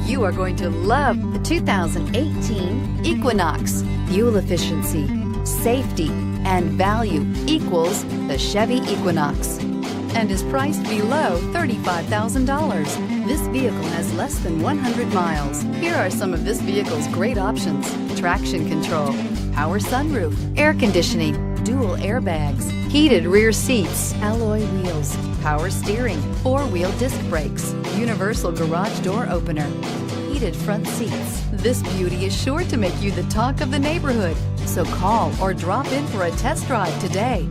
You are going to love the 2018 Equinox. Fuel efficiency, safety, and value equals the Chevy Equinox and is priced below $35,000. This vehicle has less than 100 miles. Here are some of this vehicle's great options: traction control, power sunroof, air conditioning, dual airbags, heated rear seats, alloy wheels, power steering, four-wheel disc brakes, universal garage door opener, heated front seats. This beauty is sure to make you the talk of the neighborhood. So call or drop in for a test drive today.